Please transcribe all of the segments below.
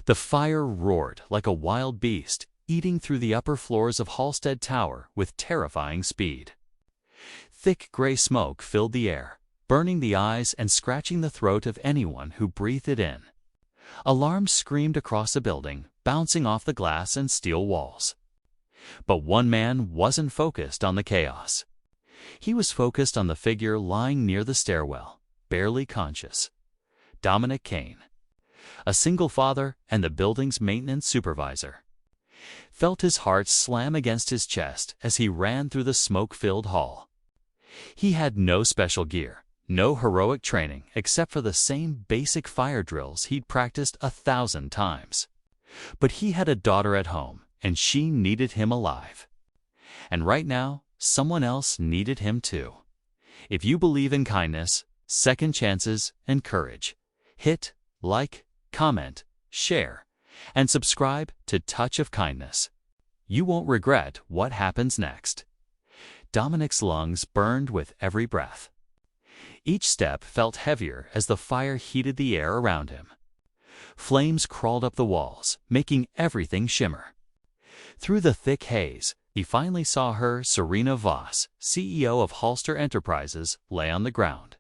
The fire roared like a wild beast, eating through the upper floors of Halstead Tower with terrifying speed. Thick gray smoke filled the air, burning the eyes and scratching the throat of anyone who breathed it in. Alarms screamed across the building, bouncing off the glass and steel walls. But one man wasn't focused on the chaos. He was focused on the figure lying near the stairwell, barely conscious. Dominic Kaine, a single father and the building's maintenance supervisor, felt his heart slam against his chest as he ran through the smoke-filled hall. He had no special gear, no heroic training except for the same basic fire drills he'd practiced 1,000 times. But he had a daughter at home, and she needed him alive. And right now, someone else needed him too. If you believe in kindness, second chances, and courage, hit like, comment, share, and subscribe to Touch of Kindness. You won't regret what happens next. Dominic's lungs burned with every breath. Each step felt heavier as the fire heated the air around him. Flames crawled up the walls, making everything shimmer. Through the thick haze, he finally saw her, Serena Voss, CEO of Halster Enterprises, lay on the ground.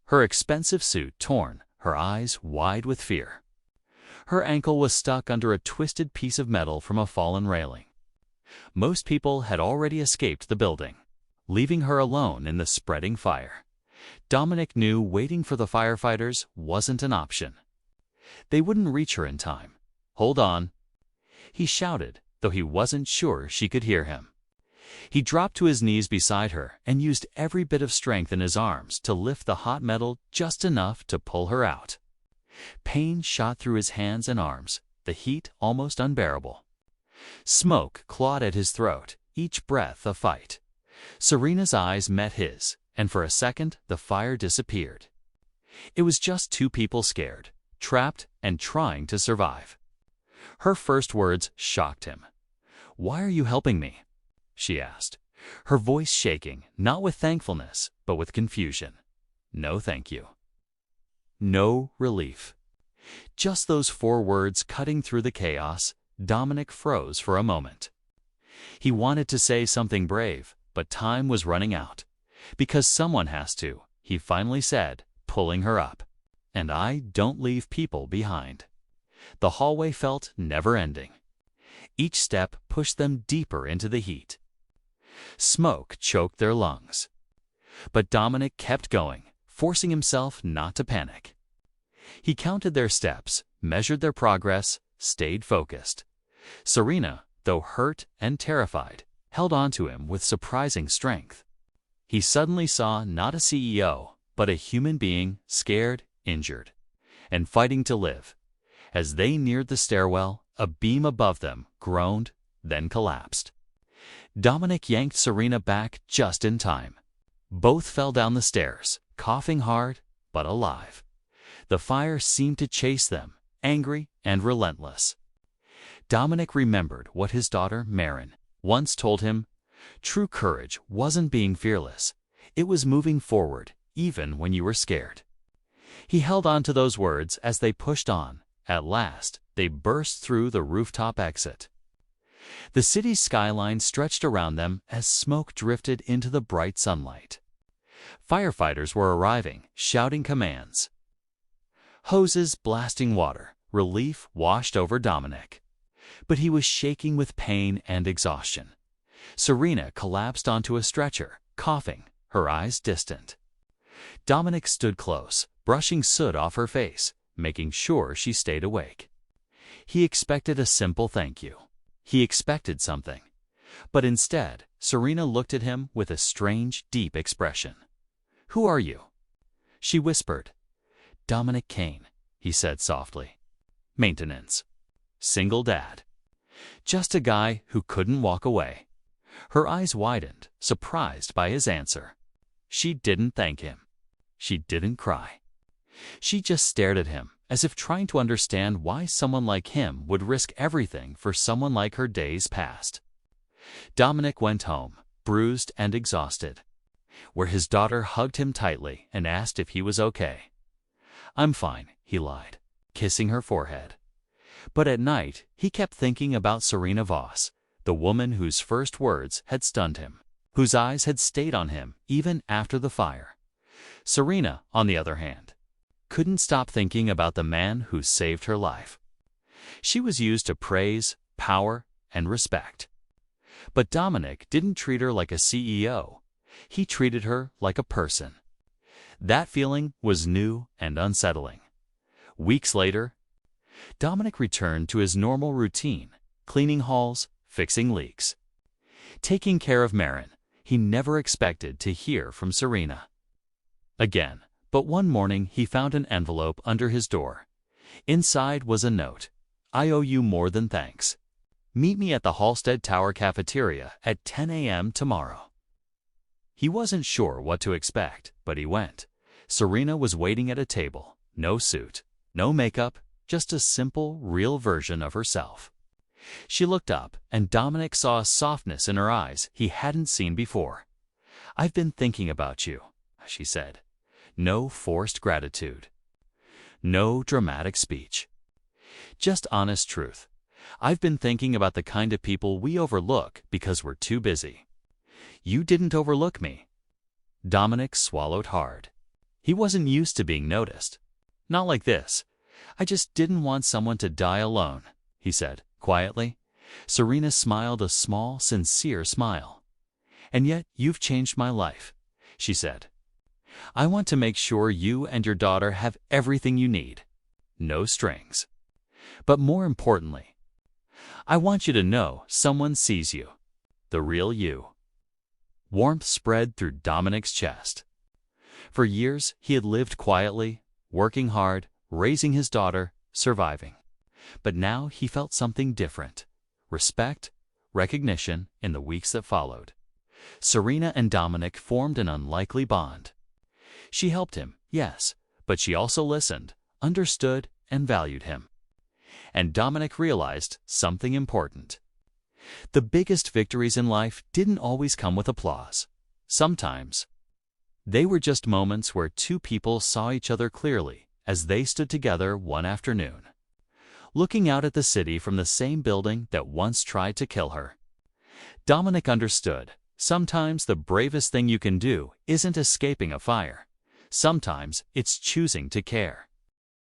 Her expensive suit torn, her eyes wide with fear. Her ankle was stuck under a twisted piece of metal from a fallen railing. Most people had already escaped the building, leaving her alone in the spreading fire. Dominic knew waiting for the firefighters wasn't an option. They wouldn't reach her in time. "Hold on," he shouted, though he wasn't sure she could hear him. He dropped to his knees beside her and used every bit of strength in his arms to lift the hot metal just enough to pull her out. Pain shot through his hands and arms, the heat almost unbearable. Smoke clawed at his throat, each breath a fight. Serena's eyes met his, and for a second the fire disappeared. It was just two people scared, trapped, and trying to survive. Her first words shocked him. "Why are you helping me?" she asked, her voice shaking, not with thankfulness, but with confusion. "No, thank you." No relief. Just those 4 words cutting through the chaos. Dominic froze for a moment. He wanted to say something brave, but time was running out. "Because someone has to," he finally said, pulling her up. "And I don't leave people behind." The hallway felt never-ending. Each step pushed them deeper into the heat. Smoke choked their lungs. But Dominic kept going, forcing himself not to panic. He counted their steps, measured their progress, stayed focused. Serena, though hurt and terrified, held on to him with surprising strength. He suddenly saw not a CEO, but a human being, scared, injured, and fighting to live. As they neared the stairwell, a beam above them groaned, then collapsed. Dominic yanked Serena back just in time. Both fell down the stairs, coughing hard, but alive. The fire seemed to chase them, angry and relentless. Dominic remembered what his daughter, Marin, once told him. True courage wasn't being fearless. It was moving forward, even when you were scared. He held on to those words as they pushed on. At last, they burst through the rooftop exit. The city's skyline stretched around them as smoke drifted into the bright sunlight. Firefighters were arriving, shouting commands. Hoses blasting water, relief washed over Dominic. But he was shaking with pain and exhaustion. Serena collapsed onto a stretcher, coughing, her eyes distant. Dominic stood close, brushing soot off her face, making sure she stayed awake. He expected a simple thank you. He expected something. But instead, Serena looked at him with a strange, deep expression. "Who are you?" She whispered. "Dominic Kaine," he said softly. "Maintenance. Single dad. Just a guy who couldn't walk away." Her eyes widened, surprised by his answer. She didn't thank him. She didn't cry. She just stared at him, as if trying to understand why someone like him would risk everything for someone like her days past. Dominic went home, bruised and exhausted, where his daughter hugged him tightly and asked if he was okay. "I'm fine," he lied, kissing her forehead. But at night, he kept thinking about Serena Voss, the woman whose first words had stunned him, whose eyes had stayed on him even after the fire. Serena, on the other hand, couldn't stop thinking about the man who saved her life. She was used to praise, power, and respect. But Dominic didn't treat her like a CEO. He treated her like a person. That feeling was new and unsettling. Weeks later, Dominic returned to his normal routine, cleaning halls, fixing leaks. Taking care of Marin, he never expected to hear from Serena again. But one morning he found an envelope under his door. Inside was a note. "I owe you more than thanks. Meet me at the Halstead Tower cafeteria at 10 a.m. tomorrow." He wasn't sure what to expect, but he went. Serena was waiting at a table. No suit, no makeup, just a simple, real version of herself. She looked up, and Dominic saw a softness in her eyes he hadn't seen before. "I've been thinking about you," she said. No forced gratitude. No dramatic speech. Just honest truth. "I've been thinking about the kind of people we overlook because we're too busy." "You didn't overlook me." Dominic swallowed hard. He wasn't used to being noticed. "Not like this. I just didn't want someone to die alone," he said, quietly. Serena smiled a small, sincere smile. "And yet you've changed my life," she said. "I want to make sure you and your daughter have everything you need. No strings. But more importantly, I want you to know someone sees you. The real you." Warmth spread through Dominic's chest. For years, he had lived quietly, working hard, raising his daughter, surviving. But now he felt something different. Respect, recognition in the weeks that followed. Serena and Dominic formed an unlikely bond. She helped him, yes, but she also listened, understood, and valued him. And Dominic realized something important. The biggest victories in life didn't always come with applause. Sometimes, they were just moments where two people saw each other clearly as they stood together one afternoon, looking out at the city from the same building that once tried to kill her. Dominic understood. Sometimes the bravest thing you can do isn't escaping a fire. Sometimes it's choosing to care.